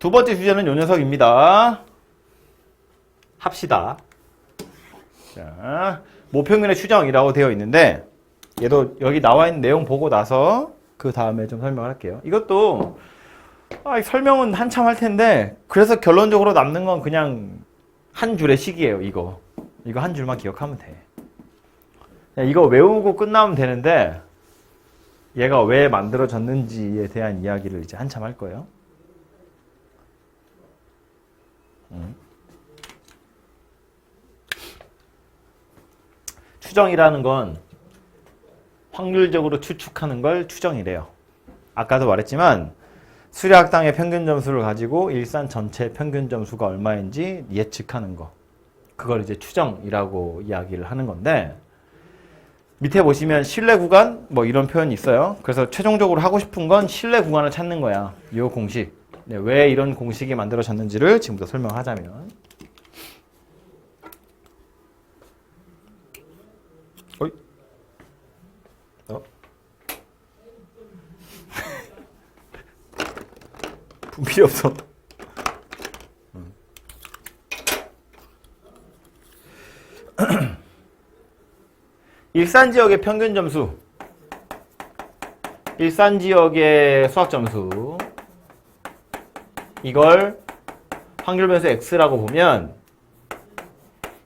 두 번째 주제는 요 녀석입니다. 합시다. 자, 모평균의 추정이라고 되어 있는데 얘도 여기 나와 있는 내용 보고 나서 그 다음에 좀 설명을 할게요. 이것도 설명은 한참 할 텐데 그래서 결론적으로 남는 건 그냥 한 줄의 식이에요. 이거 한 줄만 기억하면 돼. 이거 외우고 끝나면 되는데 얘가 왜 만들어졌는지에 대한 이야기를 이제 한참 할 거예요. 추정이라는 건 확률적으로 추측하는 걸 추정이래요. 아까도 말했지만 수리학당의 평균 점수를 가지고 일산 전체 평균 점수가 얼마인지 예측하는 거. 그걸 이제 추정이라고 이야기를 하는 건데 밑에 보시면 신뢰 구간 뭐 이런 표현이 있어요. 그래서 최종적으로 하고 싶은 건 신뢰 구간을 찾는 거야. 이 공식. 네, 왜 이런 공식이 만들어졌는지를 지금부터 설명하자면 어이? 분필이 없어. 일산 지역의 평균 점수, 일산 지역의 수학 점수, 이걸 확률 변수 x라고 보면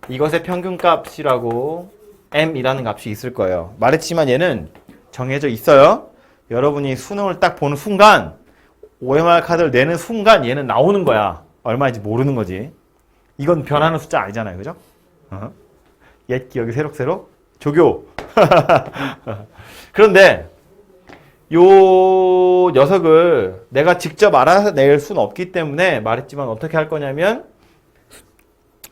이것의 평균값이라고 m이라는 값이 있을 거예요. 말했지만 얘는 정해져 있어요. 여러분이 수능을 딱 보는 순간 OMR 카드를 내는 순간 얘는 나오는 거야. 얼마인지 모르는 거지. 이건 변하는 숫자 아니잖아요. 그죠? 옛 기억이 새록새록 조교. 그런데 요 녀석을 내가 직접 알아낼 수는 없기 때문에 말했지만 어떻게 할 거냐면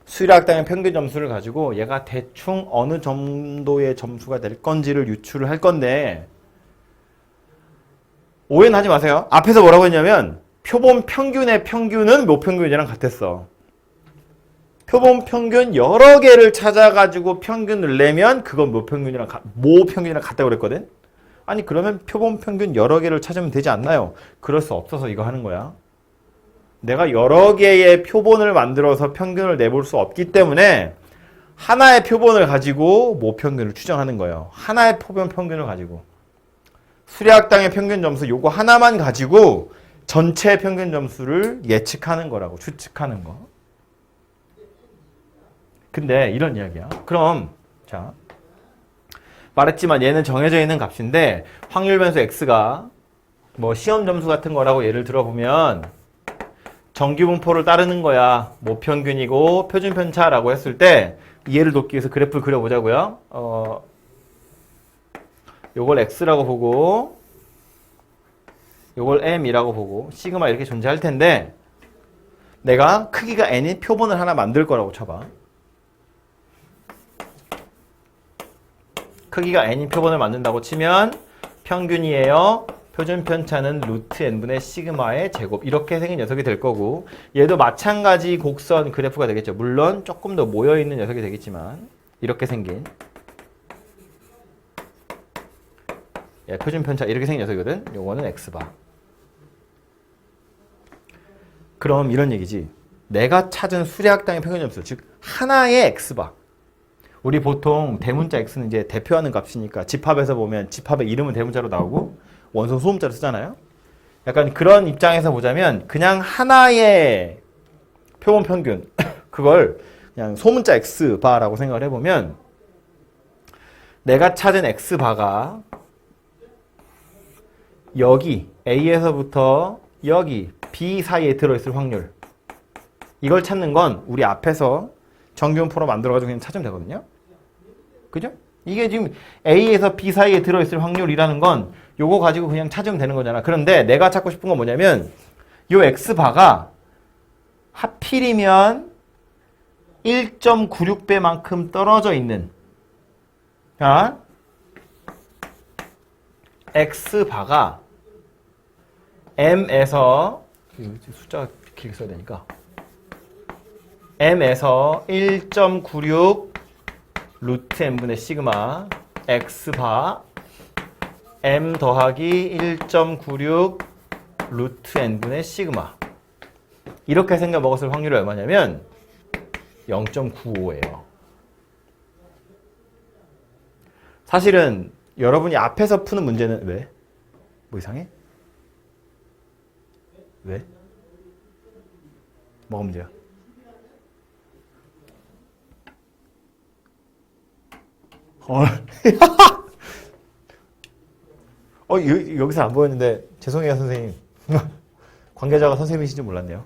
수리학당의 평균 점수를 가지고 얘가 대충 어느 정도의 점수가 될 건지를 유추를 할 건데 오해는 하지 마세요. 앞에서 뭐라고 했냐면 표본 평균의 평균은 모평균이랑 같았어. 표본 평균 여러 개를 찾아가지고 평균을 내면 그건 모평균이랑 같다고 그랬거든. 아니 그러면 표본 평균 여러 개를 찾으면 되지 않나요? 그럴 수 없어서 이거 하는 거야. 내가 여러 개의 표본을 만들어서 평균을 내볼 수 없기 때문에 하나의 표본을 가지고 모평균을 추정하는 거예요. 하나의 표본 평균을 가지고. 수리학당의 평균 점수 요거 하나만 가지고 전체 평균 점수를 예측하는 거라고, 추측하는 거. 근데 이런 이야기야. 그럼 자 말했지만 얘는 정해져 있는 값인데 확률 변수 x가 뭐 시험 점수 같은 거라고 예를 들어보면 정규분포를 따르는 거야. 모평균이고 표준편차라고 했을 때 이해를 돕기 위해서 그래프를 그려보자고요. 요걸 x라고 보고 요걸 m이라고 보고 시그마 이렇게 존재할 텐데 내가 크기가 n인 표본을 하나 만들 거라고 쳐봐. 크기가 n인 표본을 만든다고 치면 평균이에요. 표준 편차는 루트 n분의 시그마의 제곱 이렇게 생긴 녀석이 될 거고 얘도 마찬가지 곡선 그래프가 되겠죠. 물론 조금 더 모여있는 녀석이 되겠지만 이렇게 생긴 표준 편차 이렇게 생긴 녀석이거든. 요거는 x바. 그럼 이런 얘기지. 내가 찾은 수리학당의 평균 점수 즉 하나의 x바. 우리 보통 대문자 x는 이제 대표하는 값이니까 집합에서 보면 집합의 이름은 대문자로 나오고 원소 소문자로 쓰잖아요. 약간 그런 입장에서 보자면 그냥 하나의 표본 평균 그걸 그냥 소문자 x바라고 생각을 해보면 내가 찾은 x바가 여기 A에서부터 여기 B 사이에 들어있을 확률 이걸 찾는 건 우리 앞에서 정규분포로 만들어가지고 그냥 찾으면 되거든요. 그죠? 이게 지금 A에서 B 사이에 들어있을 확률이라는 건 요거 가지고 그냥 찾으면 되는 거잖아. 그런데 내가 찾고 싶은 건 뭐냐면 요 X바가 하필이면 1.96배만큼 떨어져 있는 자 X바가 M에서 숫자 길게 써야 되니까 M에서 1.96 루트 n분의 시그마 x바 m 더하기 1.96 루트 n분의 시그마 이렇게 생겨 먹었을 확률이 얼마냐면 0.95예요. 사실은 여러분이 앞에서 푸는 문제는 왜? 뭐 이상해? 왜? 뭐가 문제야? 여기서 안 보였는데 죄송해요 선생님. 관계자가 선생님이신지 몰랐네요.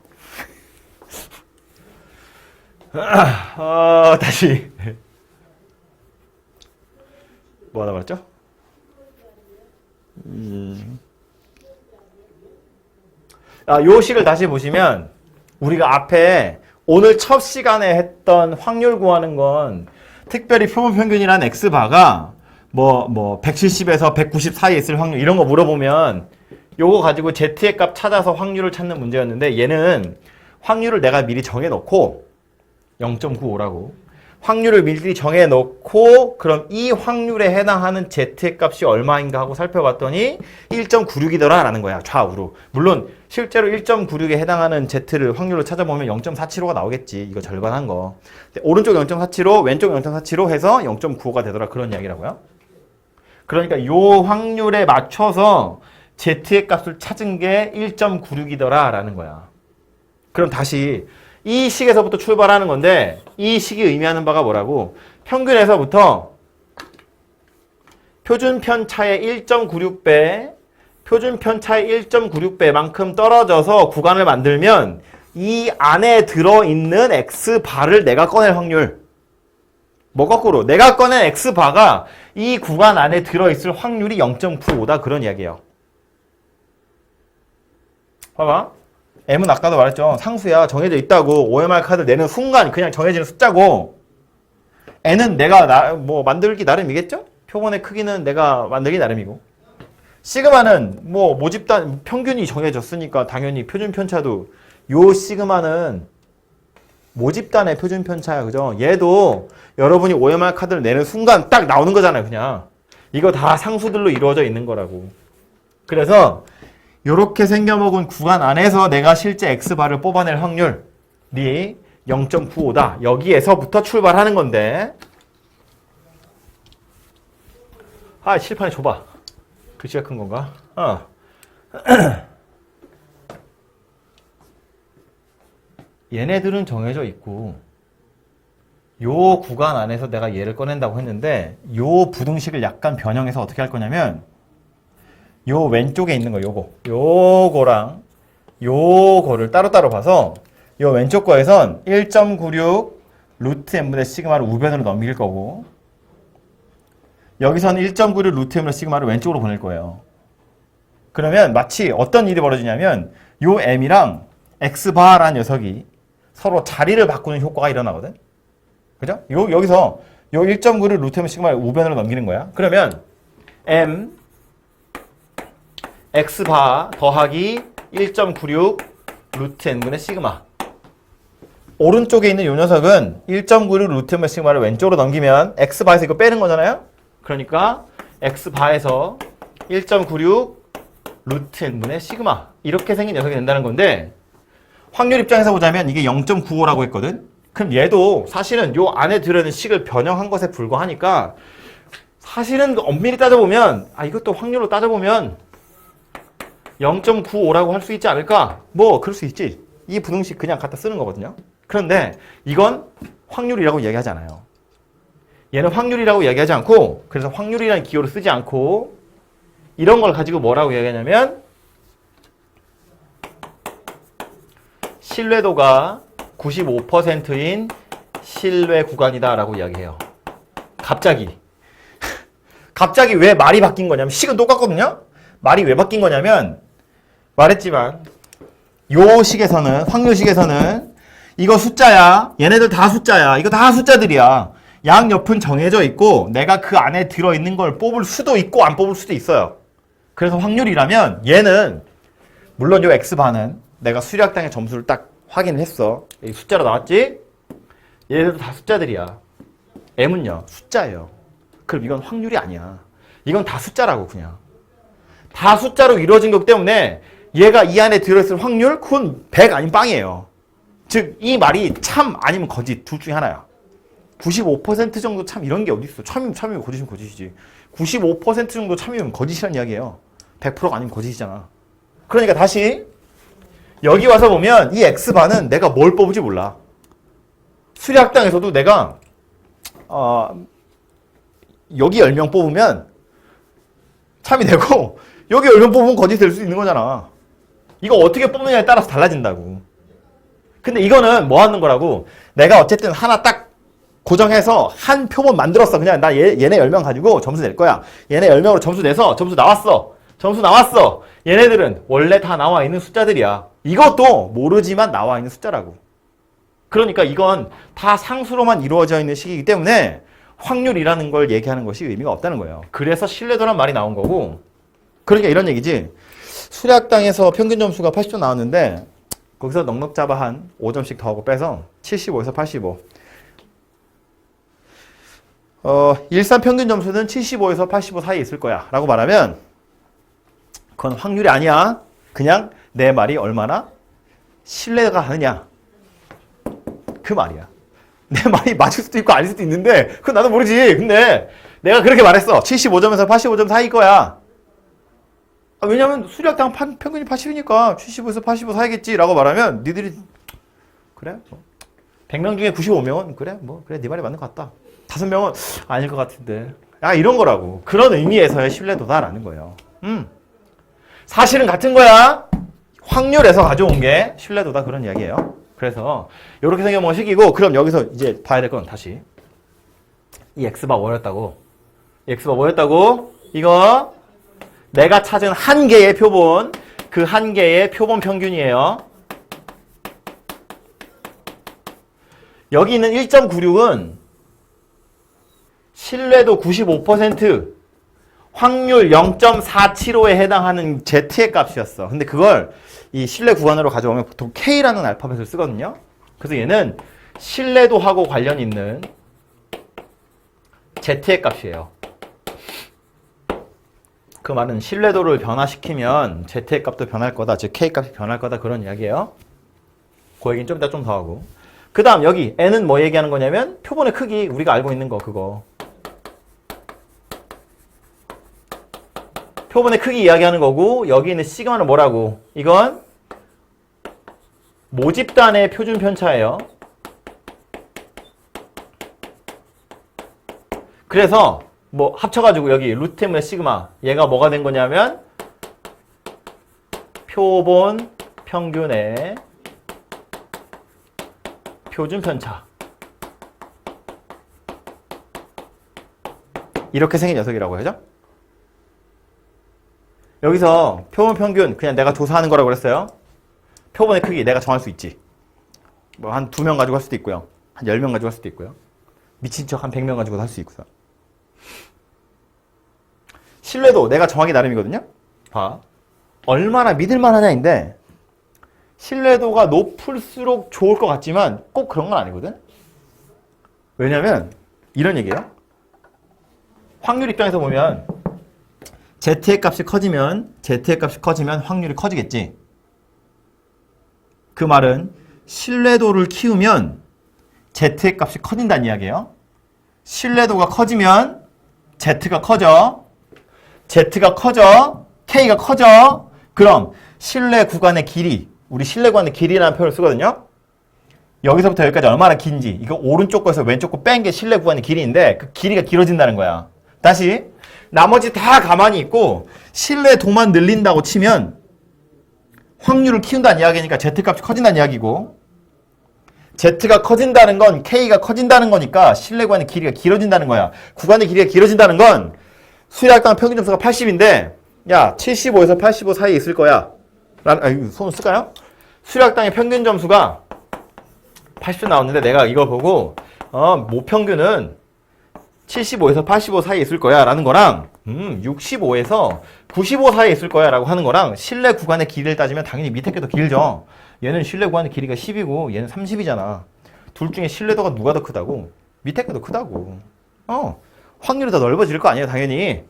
다시 뭐 하다 말았죠? 요 식을 다시 보시면 우리가 앞에 오늘 첫 시간에 했던 확률 구하는 건 특별히 표본평균이란 X바가 뭐 170에서 190 사이에 있을 확률 이런 거 물어보면 요거 가지고 Z의 값 찾아서 확률을 찾는 문제였는데 얘는 확률을 내가 미리 정해놓고 0.95라고 확률을 미리 정해놓고 그럼 이 확률에 해당하는 Z의 값이 얼마인가 하고 살펴봤더니 1.96이더라 라는 거야. 좌우로. 물론 실제로 1.96에 해당하는 Z를 확률로 찾아보면 0.475가 나오겠지. 이거 절반한 거. 오른쪽 0.475 왼쪽 0.475 해서 0.95가 되더라 그런 이야기라고요. 그러니까 요 확률에 맞춰서 Z의 값을 찾은 게 1.96이더라 라는 거야. 그럼 다시 이 식에서부터 출발하는 건데 이 식이 의미하는 바가 뭐라고? 평균에서부터 표준 편차의 1.96배 표준 편차의 1.96배만큼 떨어져서 구간을 만들면 이 안에 들어있는 X바를 내가 꺼낼 확률. 뭐 거꾸로 내가 꺼낸 X바가 이 구간 안에 들어있을 확률이 0.95다 그런 이야기예요. 봐봐. M은 아까도 말했죠. 상수야. 정해져 있다고. OMR 카드 내는 순간 그냥 정해지는 숫자고 N은 내가 뭐 만들기 나름이겠죠? 표본의 크기는 내가 만들기 나름이고 시그마는 뭐 모집단 평균이 정해졌으니까 당연히 표준 편차도 요 시그마는 모집단의 표준 편차야. 그죠? 얘도 여러분이 OMR 카드를 내는 순간 딱 나오는 거잖아요. 그냥. 이거 다 상수들로 이루어져 있는 거라고. 그래서 요렇게 생겨먹은 구간 안에서 내가 실제 X바를 뽑아낼 확률이 0.95다. 여기에서부터 출발하는 건데 칠판에 줘봐. 글씨가 큰 건가? 얘네들은 정해져 있고 요 구간 안에서 내가 얘를 꺼낸다고 했는데 요 부등식을 약간 변형해서 어떻게 할 거냐면 요 왼쪽에 있는 거 요거랑 요거를 따로따로 봐서 요 왼쪽 거에선 1.96 루트 n분의 시그마를 우변으로 넘길 거고 여기서는 1.96 루트 n분의 시그마를 왼쪽으로 보낼 거예요. 그러면 마치 어떤 일이 벌어지냐면 요 m이랑 x바라는 녀석이 서로 자리를 바꾸는 효과가 일어나거든. 그죠? 여기서 요 1.96 루트 n분의 시그마를 우변으로 넘기는 거야. 그러면 m x바 더하기 1.96 루트 n분의 시그마 오른쪽에 있는 이 녀석은 1.96 루트 n분의 시그마를 왼쪽으로 넘기면 x바에서 이거 빼는 거잖아요. 그러니까 x바에서 1.96 루트 n분의 시그마 이렇게 생긴 녀석이 된다는 건데 확률 입장에서 보자면 이게 0.95라고 했거든. 그럼 얘도 사실은 요 안에 들어있는 식을 변형한 것에 불과하니까 사실은 엄밀히 따져보면 이것도 확률로 따져보면 0.95라고 할 수 있지 않을까? 뭐 그럴 수 있지. 이 부등식 그냥 갖다 쓰는 거거든요. 그런데 이건 확률이라고 이야기하지 않아요. 얘는 확률이라고 이야기하지 않고 그래서 확률이라는 기호를 쓰지 않고 이런 걸 가지고 뭐라고 이야기하냐면 신뢰도가 95%인 신뢰 구간이다 라고 이야기해요. 갑자기 왜 말이 바뀐 거냐면 식은 똑같거든요. 말이 왜 바뀐 거냐면 말했지만 요 식에서는 확률식에서는 이거 숫자야. 얘네들 다 숫자야. 이거 다 숫자들이야. 양옆은 정해져 있고 내가 그 안에 들어있는 걸 뽑을 수도 있고 안 뽑을 수도 있어요. 그래서 확률이라면 얘는 물론 요 X반은 내가 수리학당의 점수를 딱 확인을 했어. 이 숫자로 나왔지? 얘네들도 다 숫자들이야. M은요 숫자예요. 그럼 이건 확률이 아니야. 이건 다 숫자라고 그냥. 다 숫자로 이루어진 거기 때문에 얘가 이 안에 들어있을 확률 그건 100 아니면 빵이에요. 즉 이 말이 참 아니면 거짓 둘 중에 하나야. 95% 정도 참 이런 게 어디 있어. 참이면 거짓이면 거짓이지. 95% 정도 참이면 거짓이란 이야기예요. 100%가 아니면 거짓이잖아. 그러니까 다시 여기 와서 보면 이 X반은 내가 뭘 뽑을지 몰라. 수리학당에서도 내가 여기 10명 뽑으면 참이 되고 여기 10명 뽑으면 거짓이 될 수 있는 거잖아. 이거 어떻게 뽑느냐에 따라서 달라진다고. 근데 이거는 뭐 하는 거라고? 내가 어쨌든 하나 딱 고정해서 한 표본 만들었어. 그냥 나 얘네 10명 가지고 점수 낼 거야. 얘네 10명으로 점수 내서 점수 나왔어. 점수 나왔어. 얘네들은 원래 다 나와 있는 숫자들이야. 이것도 모르지만 나와 있는 숫자라고. 그러니까 이건 다 상수로만 이루어져 있는 식이기 때문에 확률이라는 걸 얘기하는 것이 의미가 없다는 거예요. 그래서 신뢰도란 말이 나온 거고. 그러니까 이런 얘기지. 수리학당에서 평균 점수가 80점 나왔는데 거기서 넉넉 잡아 한 5점씩 더하고 빼서 75에서 85. 일산 평균 점수는 75에서 85 사이에 있을 거야 라고 말하면 그건 확률이 아니야. 그냥 내 말이 얼마나 신뢰가 가느냐 그 말이야. 내 말이 맞을 수도 있고 아닐 수도 있는데 그건 나도 모르지. 근데 내가 그렇게 말했어. 75점에서 85점 사이일 거야. 왜냐면 수리학당 평균이 80이니까 75에서 85 사이겠지 라고 말하면 니들이 그래? 100명 중에 95명은 그래? 그래 네 말이 맞는 것 같다. 5명은 아닐 것 같은데. 이런 거라고. 그런 의미에서의 신뢰도다라는 거예요. 사실은 같은 거야. 확률에서 가져온 게 신뢰도다 그런 이야기예요. 그래서 이렇게 생겨본 식이고 그럼 여기서 이제 봐야 될 건 다시 이 X바 뭐였다고? X바 뭐였다고? 이거 내가 찾은 한 개의 표본, 그 한 개의 표본 평균이에요. 여기 있는 1.96은 신뢰도 95%, 확률 0.475에 해당하는 Z의 값이었어. 근데 그걸 이 신뢰 구간으로 가져오면 보통 K라는 알파벳을 쓰거든요. 그래서 얘는 신뢰도하고 관련 있는 Z의 값이에요. 그 말은 신뢰도를 변화시키면 Z의 값도 변할 거다. 즉 K 값이 변할 거다. 그런 이야기예요. 그 얘기는 좀 이따 좀 더 하고. 그 다음 여기 N은 뭐 얘기하는 거냐면 표본의 크기 우리가 알고 있는 거 그거. 표본의 크기 이야기하는 거고 여기 있는 시그마는 뭐라고? 이건 모집단의 표준 편차예요. 그래서 뭐 합쳐가지고 여기 루트 m의 시그마 얘가 뭐가 된 거냐면 표본 평균의 표준 편차 이렇게 생긴 녀석이라고 하죠. 여기서 표본 평균 그냥 내가 조사하는 거라고 그랬어요. 표본의 크기 내가 정할 수 있지. 뭐 한 2명 가지고 할 수도 있고요. 한 10명 가지고 할 수도 있고요. 미친 척 한 100명 가지고 할 수 있고요. 신뢰도 내가 정하기 나름이거든요. 봐. 얼마나 믿을만 하냐인데 신뢰도가 높을수록 좋을 것 같지만 꼭 그런 건 아니거든. 왜냐면 이런 얘기예요. 확률 입장에서 보면 Z의 값이 커지면 확률이 커지겠지. 그 말은 신뢰도를 키우면 Z의 값이 커진다는 이야기예요. 신뢰도가 커지면 Z가 커져. Z가 커져. K가 커져. 그럼 신뢰 구간의 길이, 우리 신뢰 구간의 길이라는 표현을 쓰거든요. 여기서부터 여기까지 얼마나 긴지, 이거 오른쪽 거에서 왼쪽 거 뺀 게 신뢰 구간의 길이인데 그 길이가 길어진다는 거야. 다시 나머지 다 가만히 있고 신뢰도만 늘린다고 치면 확률을 키운다는 이야기니까 Z값이 커진다는 이야기고, Z가 커진다는 건 K가 커진다는 거니까 신뢰 구간의 길이가 길어진다는 거야. 구간의 길이가 길어진다는 건 수리학당 평균 점수가 80인데 야 75에서 85 사이에 있을 거야. 손을 쓸까요? 수리학당의 평균 점수가 80점 나왔는데 내가 이걸 보고 모평균은 75에서 85 사이에 있을 거야 라는 거랑 65에서 95 사이에 있을 거야 라고 하는 거랑 신뢰 구간의 길이를 따지면 당연히 밑에 게 더 길죠. 얘는 신뢰 구간의 길이가 10이고 얘는 30이잖아. 둘 중에 신뢰도가 누가 더 크다고? 밑에 게 더 크다고. 확률이 더 넓어질 거 아니에요. 당연히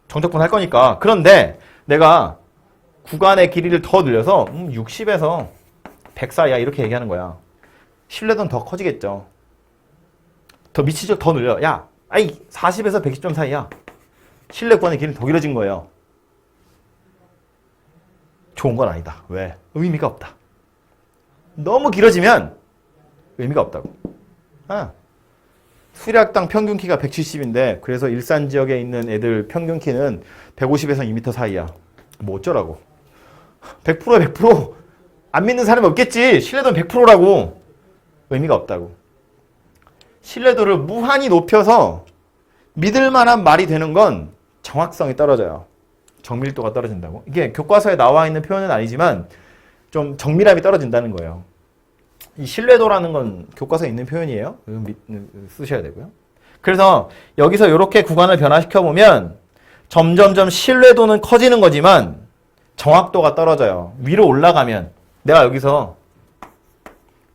정적분 할 거니까. 그런데 내가 구간의 길이를 더 늘려서 60에서 100 사이야 이렇게 얘기하는 거야. 신뢰도는 더 커지겠죠. 더 미치죠. 더 늘려. 야, 아이 40에서 110점 사이야. 신뢰 구간의 길이는 더 길어진 거예요. 좋은 건 아니다. 왜? 의미가 없다. 너무 길어지면 의미가 없다고. 수리학당 평균 키가 170인데 그래서 일산 지역에 있는 애들 평균 키는 150에서 2m 사이야. 뭐 어쩌라고. 100%야 100%. 안 믿는 사람이 없겠지. 신뢰도는 100%라고. 의미가 없다고. 신뢰도를 무한히 높여서 믿을 만한 말이 되는 건 정확성이 떨어져요. 정밀도가 떨어진다고. 이게 교과서에 나와 있는 표현은 아니지만 좀 정밀함이 떨어진다는 거예요. 이 신뢰도라는 건 교과서에 있는 표현이에요. 쓰셔야 되고요. 그래서 여기서 이렇게 구간을 변화시켜 보면 점점점 신뢰도는 커지는 거지만 정확도가 떨어져요. 위로 올라가면 내가 여기서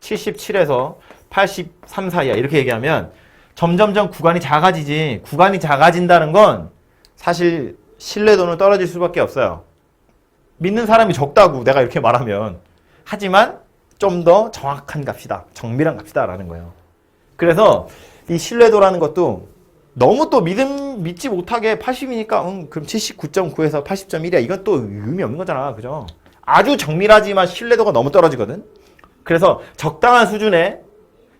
77에서 83 사이야 이렇게 얘기하면 점점점 구간이 작아지지. 구간이 작아진다는 건 사실 신뢰도는 떨어질 수밖에 없어요. 믿는 사람이 적다고 내가 이렇게 말하면. 하지만 좀 더 정확한 값이다. 정밀한 값이다 라는 거예요. 그래서 이 신뢰도라는 것도 너무 또 믿지 못하게 80이니까 그럼 79.9에서 80.1이야. 이건 또 의미 없는 거잖아. 그죠? 아주 정밀하지만 신뢰도가 너무 떨어지거든. 그래서 적당한 수준의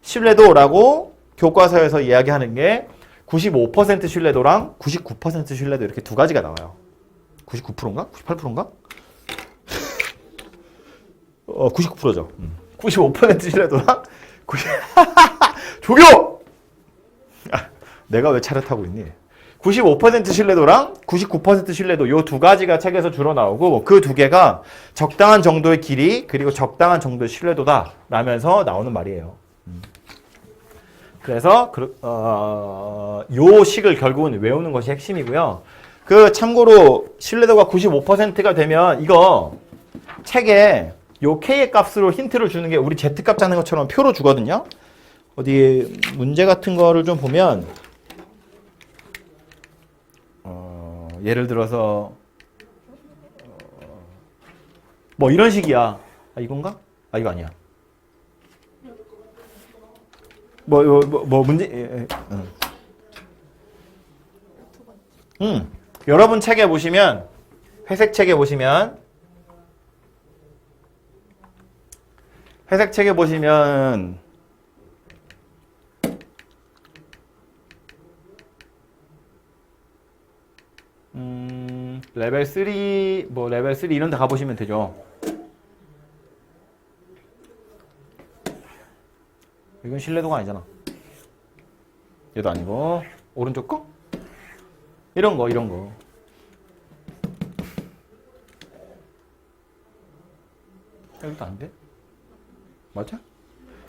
신뢰도라고 교과서에서 이야기하는 게 95% 신뢰도랑 99% 신뢰도 이렇게 두 가지가 나와요. 99%인가? 98%인가? 99%죠. 95% 신뢰도랑 90... 조교! 내가 왜 차를 타고 있니? 95% 신뢰도랑 99% 신뢰도 요 두 가지가 책에서 주로 나오고 그 두 개가 적당한 정도의 길이 그리고 적당한 정도의 신뢰도다 라면서 나오는 말이에요. 그래서 요 식을 결국은 외우는 것이 핵심이고요. 그 참고로 신뢰도가 95%가 되면 이거 책에 요 K의 값으로 힌트를 주는 게 우리 Z값 잡는 것처럼 표로 주거든요. 어디 문제 같은 거를 좀 보면 예를 들어서 뭐 이런 식이야. 이건가? 이거 아니야. 문제 여러분 책에 보시면 회색 책에 보시면 레벨 3 레벨 3 이런 데 가보시면 되죠. 이건 신뢰도가 아니잖아. 얘도 아니고 오른쪽 거? 이런 거 이것도 안 돼? 맞아?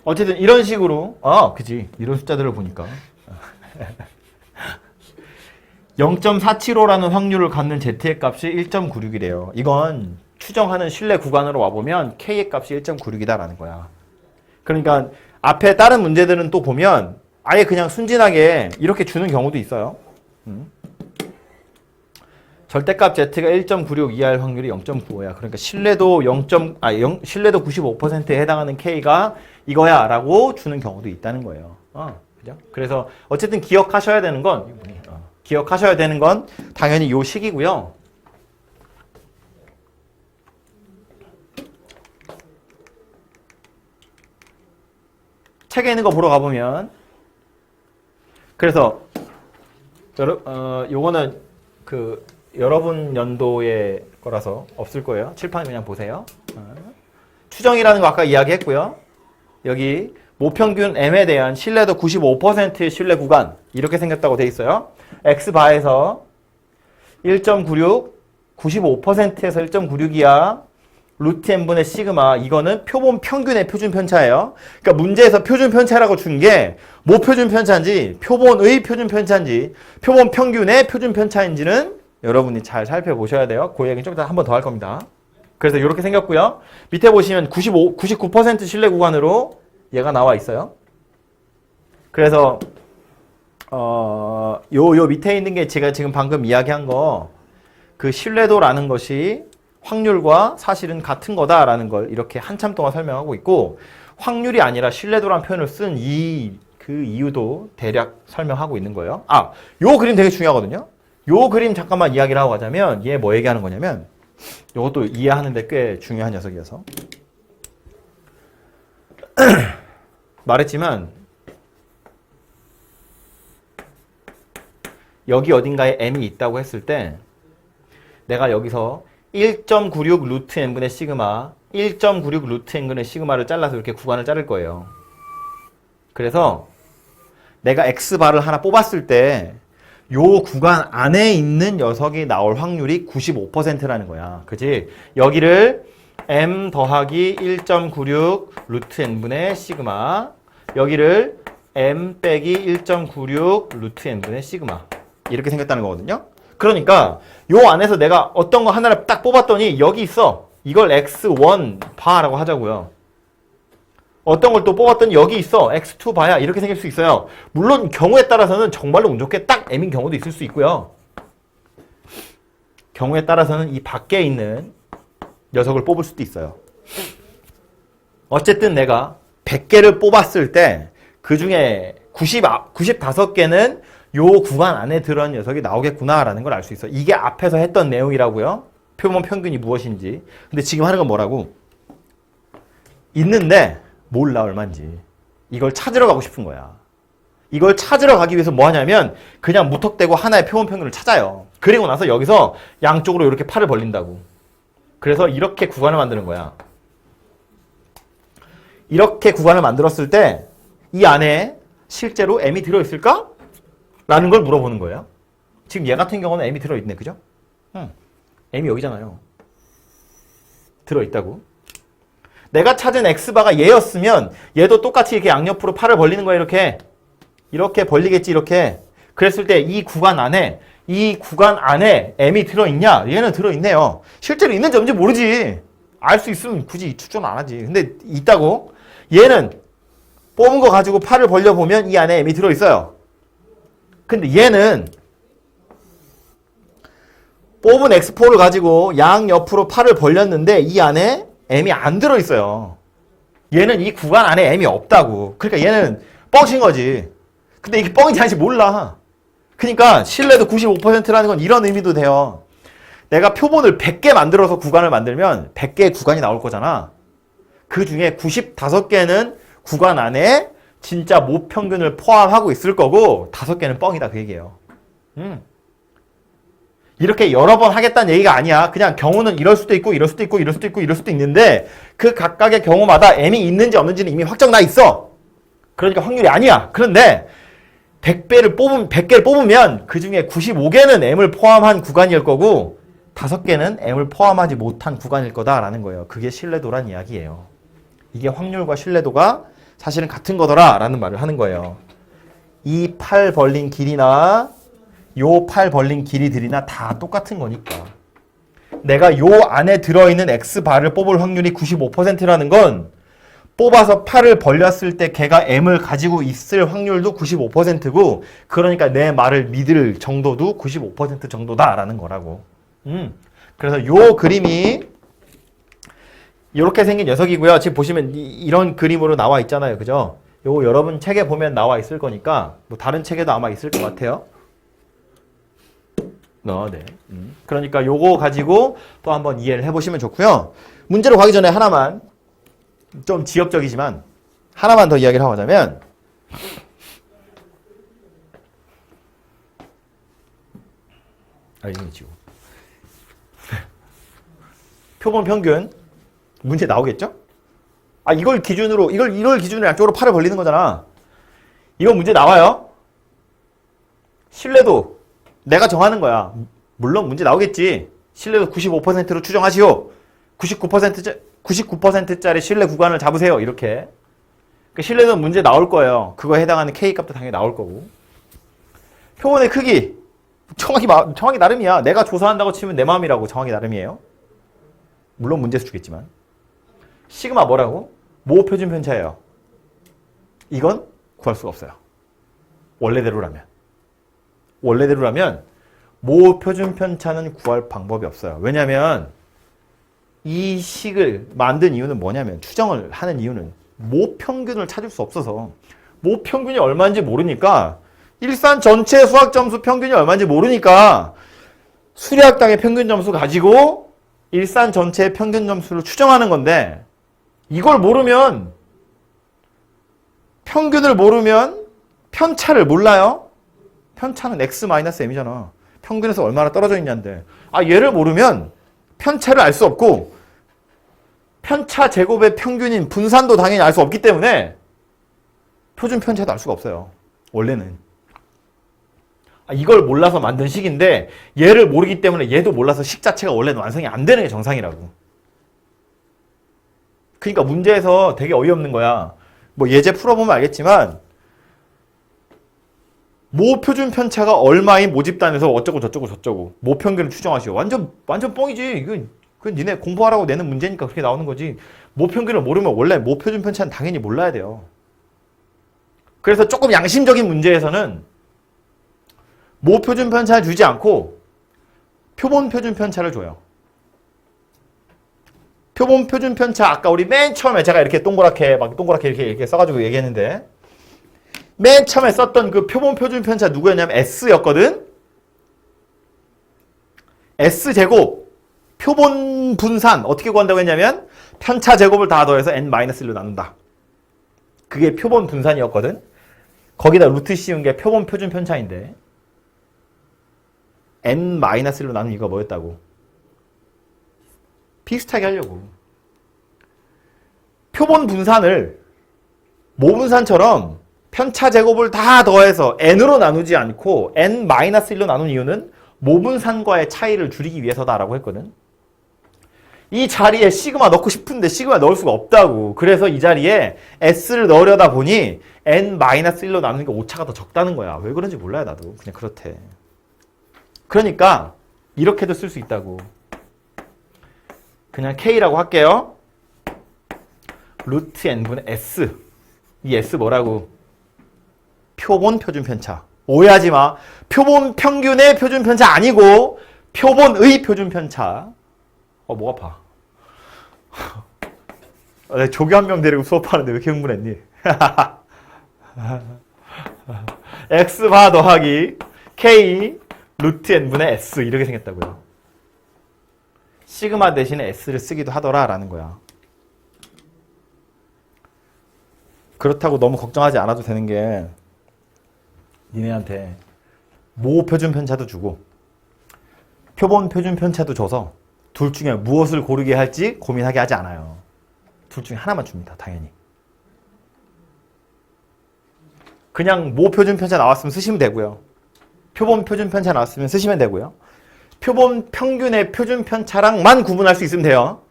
어쨌든 이런 식으로 그지 이런 숫자들을 보니까 0.475라는 확률을 갖는 Z의 값이 1.96이래요. 이건 추정하는 신뢰 구간으로 와보면 K의 값이 1.96이다라는 거야. 그러니까 앞에 다른 문제들은 또 보면 아예 그냥 순진하게 이렇게 주는 경우도 있어요. 절대값 Z가 1.96 이하일 확률이 0.95야. 그러니까 신뢰도 95%에 해당하는 K가 이거야 라고 주는 경우도 있다는 거예요. 그죠? 그래서 어쨌든 기억하셔야 되는 건 당연히 요 식이고요. 책에 있는 거 보러 가보면 그래서 요거는 여러분 연도의 거라서 없을 거예요. 칠판 그냥 보세요. 추정이라는 거 아까 이야기했고요. 여기 모평균 M에 대한 신뢰도 95%의 신뢰 구간 이렇게 생겼다고 돼 있어요. X바에서 1.96, 95%에서 1.96이야. 루트 M분의 시그마 이거는 표본 평균의 표준 편차예요. 그러니까 문제에서 표준 편차라고 준 게 뭐 표준 편차인지 표본의 표준 편차인지 표본 평균의 표준 편차인지는 여러분이 잘 살펴보셔야 돼요. 그 얘기는 좀 이따 한 번 더 할 겁니다. 그래서 이렇게 생겼고요. 밑에 보시면 99% 신뢰 구간으로 얘가 나와 있어요. 그래서 요 밑에 있는 게 제가 지금 방금 이야기한 거 그 신뢰도라는 것이 확률과 사실은 같은 거다라는 걸 이렇게 한참 동안 설명하고 있고, 확률이 아니라 신뢰도라는 표현을 쓴 그 이유도 대략 설명하고 있는 거예요. 요 그림 되게 중요하거든요. 요 그림 잠깐만 이야기를 하고 가자면 얘 뭐 얘기하는 거냐면, 요것도 이해하는데 꽤 중요한 녀석이어서 말했지만 여기 어딘가에 m이 있다고 했을 때 내가 여기서 1.96 루트 n분의 시그마, 1.96 루트 n분의 시그마를 잘라서 이렇게 구간을 자를 거예요. 그래서 내가 x바를 하나 뽑았을 때 요 구간 안에 있는 녀석이 나올 확률이 95%라는 거야. 그치? 여기를 m 더하기 1.96 루트 n분의 시그마, 여기를 m 빼기 1.96 루트 n분의 시그마, 이렇게 생겼다는 거거든요. 그러니까 요 안에서 내가 어떤 거 하나를 딱 뽑았더니 여기 있어. 이걸 x1 바라고 하자고요. 어떤 걸 또 뽑았더니 여기 있어. x2 바야. 이렇게 생길 수 있어요. 물론 경우에 따라서는 정말로 운 좋게 딱 m인 경우도 있을 수 있고요. 경우에 따라서는 이 밖에 있는 녀석을 뽑을 수도 있어요. 어쨌든 내가 100개를 뽑았을 때 그 중에 95개는 요 구간 안에 들어있는 녀석이 나오겠구나라는 걸 알 수 있어. 이게 앞에서 했던 내용이라고요. 표본 평균이 무엇인지. 근데 지금 하는 건 뭐라고? 있는데 몰라 얼마인지. 이걸 찾으러 가고 싶은 거야. 이걸 찾으러 가기 위해서 뭐 하냐면 그냥 무턱대고 하나의 표본 평균을 찾아요. 그리고 나서 여기서 양쪽으로 이렇게 팔을 벌린다고. 그래서 이렇게 구간을 만드는 거야. 이렇게 구간을 만들었을 때 이 안에 실제로 m이 들어있을까? 라는 걸 물어보는 거예요. 지금 얘 같은 경우는 m이 들어있네. 그죠? m이 여기잖아요. 들어있다고. 내가 찾은 x바가 얘였으면 얘도 똑같이 이렇게 양옆으로 팔을 벌리는 거야. 이렇게 벌리겠지. 이렇게. 그랬을 때 이 구간 안에 m이 들어있냐? 얘는 들어있네요. 실제로 있는지 없는지 모르지. 알 수 있으면 굳이 추천 안 하지. 근데 있다고. 얘는 뽑은 거 가지고 팔을 벌려보면 이 안에 m이 들어있어요. 근데 얘는 뽑은 x4를 가지고 양옆으로 팔을 벌렸는데 이 안에 m이 안 들어있어요. 얘는 이 구간 안에 m이 없다고. 그러니까 얘는 뻥친 거지. 근데 이게 뻥인지 아닌지 몰라. 그러니까 신뢰도 95%라는 건 이런 의미도 돼요. 내가 표본을 100개 만들어서 구간을 만들면 100개의 구간이 나올 거잖아. 그 중에 95개는 구간 안에 진짜 모평균을 포함하고 있을 거고 5개는 뻥이다 그 얘기예요. 이렇게 여러 번 하겠다는 얘기가 아니야. 그냥 경우는 이럴 수도 있고 이럴 수도 있고 이럴 수도 있고 이럴 수도 있는데 그 각각의 경우마다 m이 있는지 없는지는 이미 확정 나 있어. 그러니까 확률이 아니야. 그런데 100개를 뽑으면 그 중에 95개는 m을 포함한 구간일 거고 5개는 m을 포함하지 못한 구간일 거다라는 거예요. 그게 신뢰도란 이야기예요. 이게 확률과 신뢰도가 사실은 같은 거더라 라는 말을 하는 거예요. 이 팔 벌린 길이나 요 팔 벌린 길이들이나 다 똑같은 거니까. 내가 요 안에 들어있는 x바를 뽑을 확률이 95%라는 건 뽑아서 팔을 벌렸을 때 걔가 m을 가지고 있을 확률도 95%고 그러니까 내 말을 믿을 정도도 95% 정도다라는 거라고. 그래서 요 그림이 이렇게 생긴 녀석이고요. 지금 보시면 이런 그림으로 나와 있잖아요. 그죠? 요거 여러분 책에 보면 나와 있을 거니까 뭐 다른 책에도 아마 있을 것 같아요. 네. 그러니까 요거 가지고 또 한번 이해를 해보시면 좋고요. 문제로 가기 전에 하나만 좀 지역적이지만 하나만 더 이야기를 하고 자면 이건 지고 표본 평균 문제 나오겠죠? 이걸 기준으로 양쪽으로 팔을 벌리는 거잖아. 이거 문제 나와요. 신뢰도 내가 정하는 거야. 물론 문제 나오겠지. 신뢰도 95%로 추정하시오. 99%짜리 신뢰 구간을 잡으세요. 이렇게. 신뢰도 문제 나올 거예요. 그거에 해당하는 K값도 당연히 나올 거고. 표본의 크기. 정확히 나름이야. 내가 조사한다고 치면 내 마음이라고 정확히 나름이에요. 물론 문제에서 주겠지만. 시그마 뭐라고? 모 표준 편차예요. 이건 구할 수가 없어요. 원래대로라면 모 표준 편차는 구할 방법이 없어요. 왜냐면 이 식을 만든 이유는 뭐냐면, 추정을 하는 이유는 모평균을 찾을 수 없어서, 모평균이 얼마인지 모르니까, 일산 전체 수학 점수 평균이 얼마인지 모르니까 수리학당의 평균 점수 가지고 일산 전체의 평균 점수를 추정하는 건데, 이걸 모르면, 평균을 모르면 편차를 몰라요? 편차는 x-m이잖아. 평균에서 얼마나 떨어져 있냐인데, 얘를 모르면 편차를 알 수 없고, 편차 제곱의 평균인 분산도 당연히 알 수 없기 때문에 표준 편차도 알 수가 없어요. 원래는. 이걸 몰라서 만든 식인데, 얘를 모르기 때문에 얘도 몰라서 식 자체가 원래는 완성이 안 되는 게 정상이라고. 그러니까 문제에서 되게 어이없는 거야. 뭐 예제 풀어보면 알겠지만, 모 표준 편차가 얼마인 모집단에서 어쩌고 저쩌고 저쩌고 모 평균을 추정하시오. 완전 뻥이지. 이건 니네 공부하라고 내는 문제니까 그렇게 나오는 거지. 모 평균을 모르면 원래 모 표준 편차는 당연히 몰라야 돼요. 그래서 조금 양심적인 문제에서는 모 표준 편차를 주지 않고 표본 표준 편차를 줘요. 표본 표준 편차, 아까 우리 맨 처음에 제가 이렇게 동그랗게 이렇게 써가지고 얘기했는데, 맨 처음에 썼던 그 표본 표준 편차 누구였냐면 S였거든? S제곱, 표본 분산, 어떻게 구한다고 했냐면, 편차 제곱을 다 더해서 n-1로 나눈다. 그게 표본 분산이었거든? 거기다 루트 씌운 게 표본 표준 편차인데, n-1로 나눈 이유가 뭐였다고? 비슷하게 하려고. 표본 분산을 모분산처럼 편차 제곱을 다 더해서 n으로 나누지 않고 n-1로 나눈 이유는 모분산과의 차이를 줄이기 위해서다라고 했거든. 이 자리에 시그마 넣고 싶은데 시그마 넣을 수가 없다고. 그래서 이 자리에 s를 넣으려다 보니 n-1로 나누는 게 오차가 더 적다는 거야. 왜 그런지 몰라요, 나도. 그냥 그렇대. 그러니까 이렇게도 쓸 수 있다고. 그냥 k라고 할게요. 루트 n분의 s. 이 s 뭐라고? 표본 표준 편차. 오해하지 마. 표본 평균의 표준 편차 아니고 표본의 표준 편차. 목 아파. 내가 조교 한 명 데리고 수업하는데 왜 이렇게 흥분했니? x바 더하기 k 루트 n분의 s 이렇게 생겼다고요. 시그마 대신에 s를 쓰기도 하더라 라는 거야. 그렇다고 너무 걱정하지 않아도 되는 게, 니네한테 모 표준 편차도 주고 표본 표준 편차도 줘서 둘 중에 무엇을 고르게 할지 고민하게 하지 않아요. 둘 중에 하나만 줍니다. 당연히. 그냥 모 표준 편차 나왔으면 쓰시면 되고요. 표본 표준 편차 나왔으면 쓰시면 되고요. 표본 평균의 표준 편차랑만 구분할 수 있으면 돼요.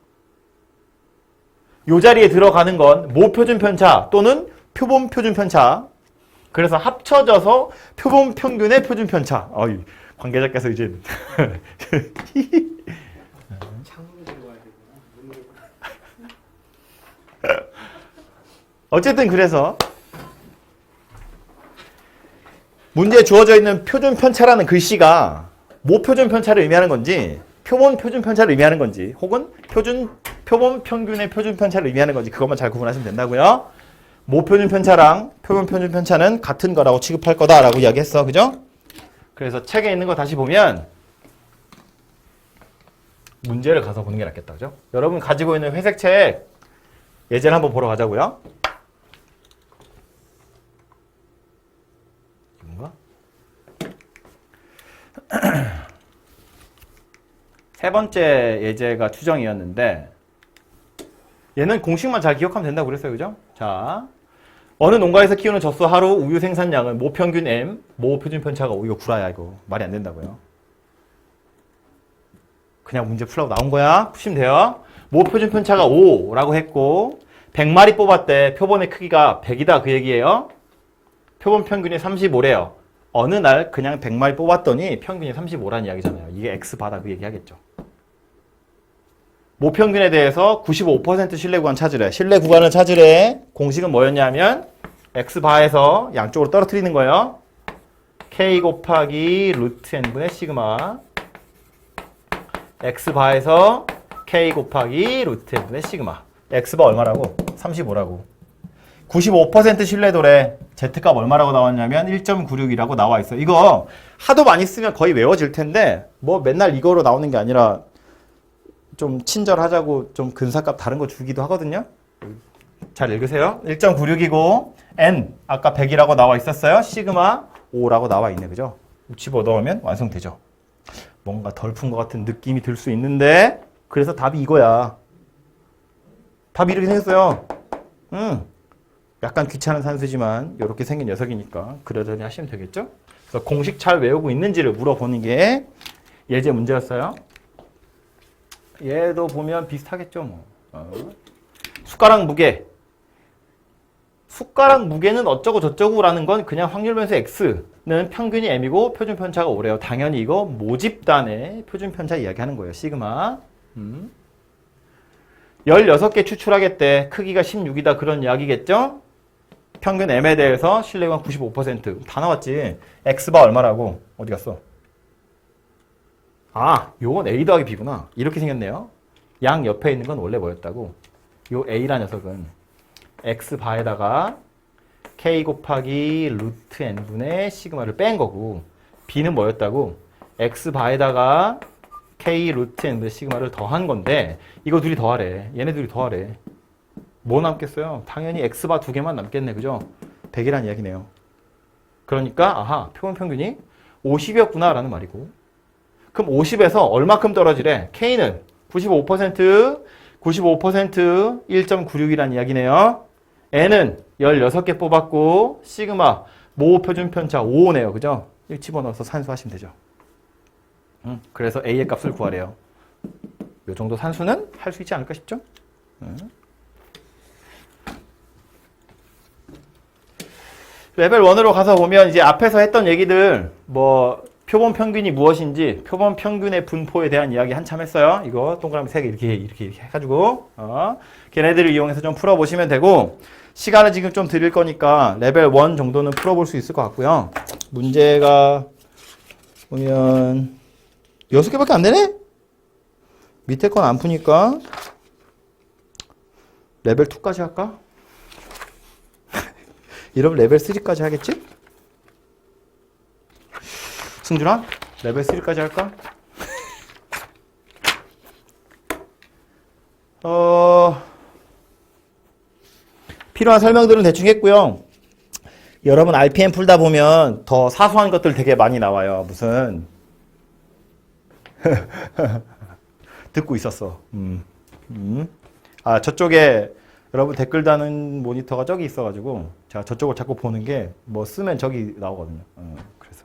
이 자리에 들어가는 건 모 표준 편차 또는 표본 표준 편차. 그래서 합쳐져서 표본 평균의 표준 편차. 관계자께서 이제 어쨌든 그래서 문제에 주어져 있는 표준 편차라는 글씨가 모 표준 편차를 의미하는 건지 표본 표준 편차를 의미하는 건지 혹은 표본 평균의 표준 편차를 의미하는 건지 그것만 잘 구분하시면 된다고요. 모 표준 편차랑 표본 표준 편차는 같은 거라고 취급할 거다라고 이야기했어. 그죠? 그래서 책에 있는 거 다시 보면 문제를 가서 보는 게 낫겠다. 그죠? 여러분 가지고 있는 회색 책 예제를 한번 보러 가자고요. 뭔가? 세 번째 예제가 추정이었는데 얘는 공식만 잘 기억하면 된다고 그랬어요. 그죠? 자, 어느 농가에서 키우는 젖소 하루 우유 생산량은 모 평균 M, 모 표준 편차가 5. 이거 구라야. 이거 말이 안 된다고요. 그냥 문제 풀라고 나온 거야. 푸시면 돼요. 모 표준 편차가 5라고 했고 100마리 뽑았대. 표본의 크기가 100이다 그 얘기예요. 표본 평균이 35래요. 어느 날 그냥 100마리 뽑았더니 평균이 35라는 이야기잖아요. 이게 X바다 그 얘기 하겠죠. 모평균에 대해서 95% 신뢰 구간 찾으래. 신뢰 구간을 찾으래. 공식은 뭐였냐면 X바에서 양쪽으로 떨어뜨리는 거예요. K 곱하기 루트 n분의 시그마 X바에서 K 곱하기 루트 n분의 시그마. X가 얼마라고? 35라고. 95% 신뢰도래. Z값 얼마라고 나왔냐면 1.96이라고 나와 있어. 이거 하도 많이 쓰면 거의 외워질 텐데 뭐 맨날 이거로 나오는 게 아니라 좀 친절하자고 좀 근사값 다른 거 주기도 하거든요. 잘 읽으세요. 1.96이고 N 아까 100이라고 나와 있었어요. 시그마 5라고 나와 있네. 그죠? 집어넣으면 완성되죠. 뭔가 덜 푼 것 같은 느낌이 들 수 있는데 그래서 답이 이거야. 답이 이렇게 생겼어요. 약간 귀찮은 산수지만 이렇게 생긴 녀석이니까 그러려니 하시면 되겠죠? 그래서 공식 잘 외우고 있는지를 물어보는 게 예제 문제였어요. 얘도 보면 비슷하겠죠, 뭐. 숟가락 무게. 숟가락 무게는 어쩌고 저쩌고라는 건 그냥 확률 변수 x는 평균이 m이고 표준 편차가 5래요. 당연히 이거 모집단의 표준 편차 이야기하는 거예요. 시그마. 16개 추출하겠대. 크기가 16이다. 그런 이야기겠죠? 평균 m에 대해서 신뢰가 95%. 다 나왔지. x바 얼마라고? 어디 갔어? 아, 요건 a 더하기 b구나. 이렇게 생겼네요. 양 옆에 있는 건 원래 뭐였다고? 요 a라는 녀석은 x바에다가 k 곱하기 루트 n분의 시그마를 뺀 거고 b는 뭐였다고? x바에다가 k 루트 n분의 시그마를 더한 건데 이거 둘이 더하래. 얘네 둘이 더하래. 뭐 남겠어요? 당연히 x바 두 개만 남겠네. 그죠? 100이란 이야기네요. 그러니까 아하, 표본 평균이 50이었구나 라는 말이고 그럼 50에서 얼마큼 떨어지래? k는 95%, 1.96이란 이야기네요. n은 16개 뽑았고 시그마 모 표준 편차 5네요. 그죠? 1 집어넣어서 산수하시면 되죠. 그래서 a의 값을 구하래요. 이 정도 산수는 할 수 있지 않을까 싶죠? 레벨 1으로 가서 보면 이제 앞에서 했던 얘기들 뭐 표본 평균이 무엇인지 표본 평균의 분포에 대한 이야기 한참 했어요. 이거 동그라미 3개 이렇게 해가지고 걔네들을 이용해서 좀 풀어보시면 되고 시간을 지금 좀 드릴 거니까 레벨 1 정도는 풀어볼 수 있을 것 같고요. 문제가 보면 6개밖에 안 되네? 밑에 건 안 푸니까 레벨 2까지 할까? 이러면 레벨 3까지 하겠지? 승준아? 레벨 3까지 할까? 필요한 설명들은 대충 했고요. 여러분 RPM 풀다 보면 더 사소한 것들 되게 많이 나와요. 무슨 듣고 있었어. 아, 저쪽에 여러분 댓글 다는 모니터가 저기 있어가지고 제가 저쪽을 자꾸 보는 게 뭐 쓰면 저기 나오거든요. 그래서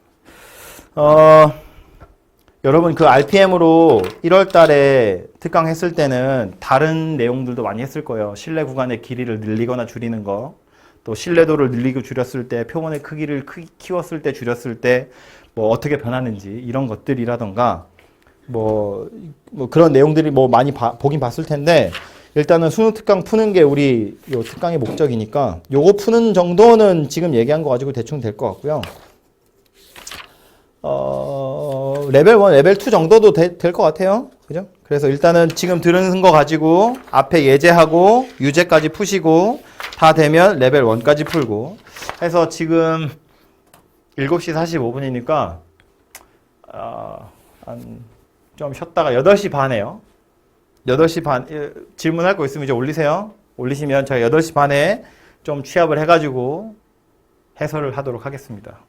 여러분 그 RPM으로 1월 달에 특강 했을 때는 다른 내용들도 많이 했을 거예요. 실내 구간의 길이를 늘리거나 줄이는 거, 또 신뢰도를 늘리고 줄였을 때, 표본의 크기를 키웠을 때 줄였을 때 뭐 어떻게 변하는지 이런 것들이라던가 뭐 그런 내용들이 뭐 많이 보긴 봤을 텐데 일단은 수능 특강 푸는 게 우리 요 특강의 목적이니까 요거 푸는 정도는 지금 얘기한 거 가지고 대충 될 것 같고요. 레벨 1, 레벨 2 정도도 될 것 같아요. 그죠? 그래서 일단은 지금 들은 거 가지고 앞에 예제하고 유제까지 푸시고 다 되면 레벨 1까지 풀고 해서 지금 7시 45분이니까 좀 쉬었다가 8시 반에요. 8시 반 질문할 거 있으면 이제 올리세요. 올리시면 제가 8시 반에 좀 취합을 해가지고 해설을 하도록 하겠습니다.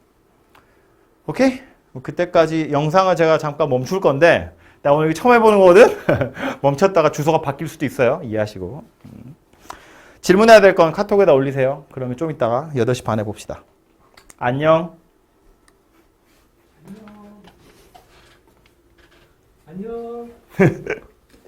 오케이? 그때까지 영상을 제가 잠깐 멈출 건데 나 오늘 처음 해보는 거거든? 멈췄다가 주소가 바뀔 수도 있어요. 이해하시고 질문해야 될 건 카톡에다 올리세요. 그러면 좀 이따가 8시 반에 봅시다. 안녕. 안녕.